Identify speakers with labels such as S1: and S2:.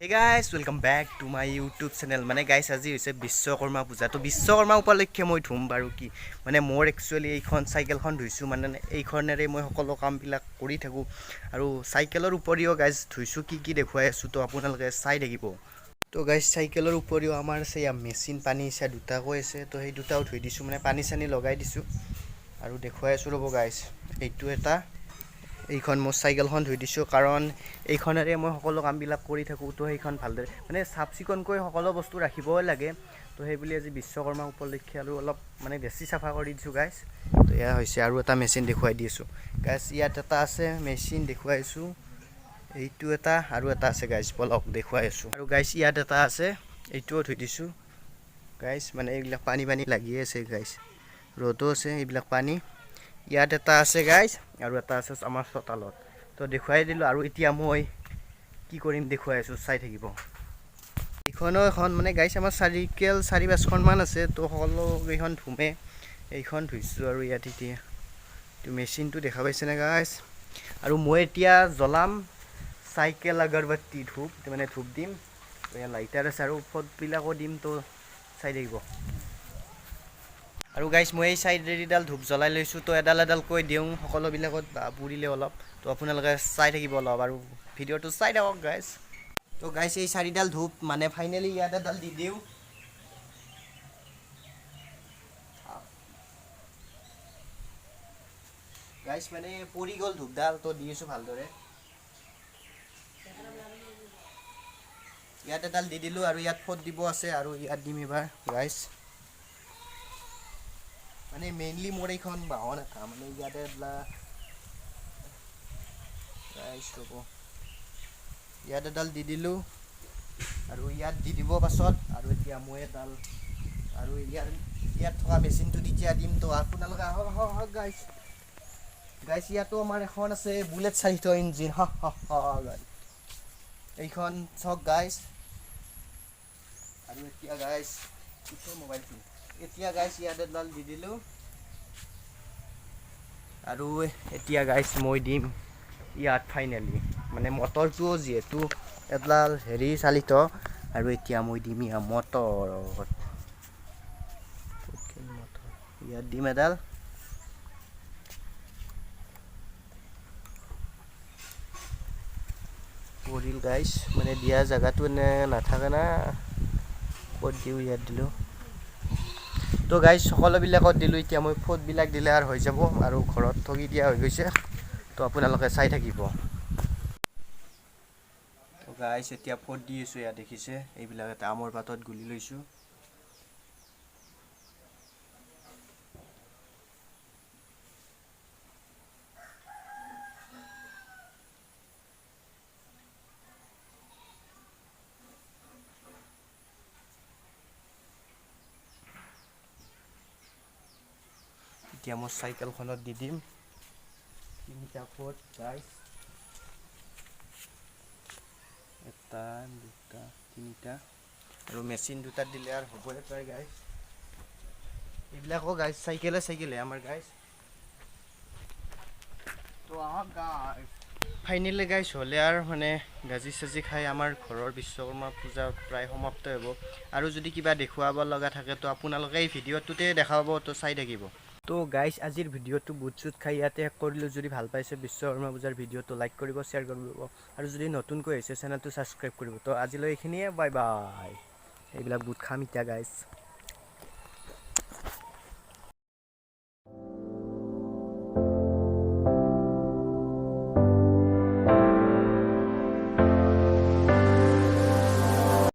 S1: Hey guys, welcome back to my YouTube channel. মানে guys আজি হৈছে বিশ্বকৰ্মা পূজা। তো বিশ্বকৰ্মা উপলক্ষে মই ধুম বাৰু কি মানে মোৰ একচুয়ালি এইখন সাইকেলখন ধুইছো মানে এইখনেৰে মই সকলো কামবিলাক কৰি থাকো আৰু সাইকেলৰ উপৰিও guys ধুইছো কি দেখুৱাই আছো তো আপোনালোকে চাই থাকিব। তো guys সাইকেলৰ উপৰিও আমাৰ আছে মেচিন পানী ইসা দুটা কৈ আছে তো সেই দুটাও ধুই দিছো মানে পানী চানি লগাই দিছো আৰু দেখুৱাই আছো ৰব guys এইটো এটা এইখন মই সাইকেলখন ধুই দিছো কাৰণ এইখনেৰে মই সকলো কামবিলাক কৰি থাকো তো সেইখন ভালদৰে মানে সাবচিকনকৈ সকলো বস্তু ৰাখিবই লাগে তো সেই বুলি আজি বিশ্বকৰ্মা উপলক্ষে আৰু অলপ মানে বেছি সাফা কৰি দিছো গাইস তো এয়া হৈছে আৰু এটা মেচিন দেখুৱাই দিছো গাইস ইয়াত এটা আছে মেচিন দেখুৱাইছো এইটো এটা আৰু এটা আছে গাইস বলক দেখুৱাই আছো আৰু গাইস ইয়াত এটা আছে এইটোও ধুই দিছো গাইস মানে এইবিলাক পানী লাগি আছে গাইস ৰ'দো আছে এইবিলাক পানী ইয়াত এটা আছে গাইস আৰু এটা আছে আমাৰ চতালত তো দেখুৱাই দিলো আৰু এতিয়া মই কি কৰিম দেখুৱাই আছো চাই থাকিব এখন মানে গাইস আমাৰ সাইকেল 4-5খন মান আছে তো সকলো এইখন ধুমে এইখন ধুইছো আৰু ইয়াত এতিয়া তো মেচিনটো দেখা পাইছে না গাইস আৰু মই এতিয়া জ্বলাম সাইকেল আগৰবাতি ধূপ মানে ধূপ দিম তো ইয়া লাইটাৰ আছে আৰু ফটবিলাকো দিম তো চাই থাকিব আৰু গাইস মই এই সাইডেৰিডাল ধূপ জ্বলাই লৈছো তো এডাল কৈ দিও সকলো বিলাকত পুৰিলে অলপ তো আপোনালোকে চাই থাকিব অলপ আৰু ভিডিওটো চাই থাকক গাইস তো গাইস এই চাৰিডাল ধূপ মানে ফাইনালি ইয়াত এডাল দি দিও গাইস মানে পুৰি গল ধূপডাল তো দিছো ভালদৰে ইয়াত এডাল দি দিলো আৰু ইয়াত ফট দিব আছে আৰু ইয়াত দিম এবাৰ গাইস মানে মেইনলি মোৰ এইখন বাহন এটা মানে ইয়াতে গাইস ৰব ইয়াত এডাল দি দিলো আৰু ইয়াত দি দিব পাছত আৰু এতিয়া মই এডাল আৰু ইয়াত থকা মেচিনটো এতিয়া দিম তো আপোনালোকে আহক গাইস ইয়াতো আমাৰ এখন আছে বুলেট 400 ইঞ্জিন গাইস এইখন চক গাইস আৰু এতিয়া গাইস কিটো মোবাইল ফোন এতিয়া গাইস ইয়াত এডাল দি দিলো আৰু এতিয়া গাইস মই দিম ইয়াত ফাইনালি মানে মটৰটো যেহেতু এডাল হেৰি চালিত আৰু এতিয়া মই দিম ইয়া মটৰ ইয়াত দিম এডাল পৰিল গাইস মানে দিয়া জায়গাটো নাথাকে না ক'ত দিও ইয়াত দিলো তো গাইস সকলোবিলাকত দিলো এতিয়া মই ফটবিলাক দিলে আৰু হৈ যাব আৰু ঘৰত ঠগি দিয়া হৈ গৈছে তো আপোনালোকে চাই থাকিব তো গাইস এতিয়া ফট দি আছো ইয়া দেখিছে এইবিলাক এটা আমৰ পাতত গুলি লৈছো এতিয়া মই সাইকেলখনত দি দিম তিনিটা ফট গাইস এটা দুটা তিনিটা আৰু মেচিন দুটা দিলে আৰু হ'বই প্ৰায় গাইস এইবিলাকো গাইস সাইকেলে আমাৰ গাইস তো আহক গাইস ফাইনালি গাইস হলে আৰু মানে গাজি সাজি খাই আমাৰ ঘৰৰ বিশ্বকৰ্মা পূজা প্ৰায় সমাপ্ত হ'ব আৰু যদি কিবা দেখুৱাব লগা থাকে তো আপোনালোকে এই ভিডিওটোতে দেখাব তো চাই থাকিব তো গাইস আজিৰ ভিডিওটো বুটছুট খাই ইয়াতে শেষ কৰিলো যদি ভাল পাইছে বিশ্বকৰ্মা পূজাৰ ভিডিওটো লাইক কৰিব শ্বেয়াৰ কৰিব আৰু যদি নতুনকৈ আহিছে চেনেলটো সাবস্ক্ৰাইব কৰিব তো আজিলৈ এইখিনিয়ে বাই বাই এইবিলাক বুট খাম এতিয়া গাইস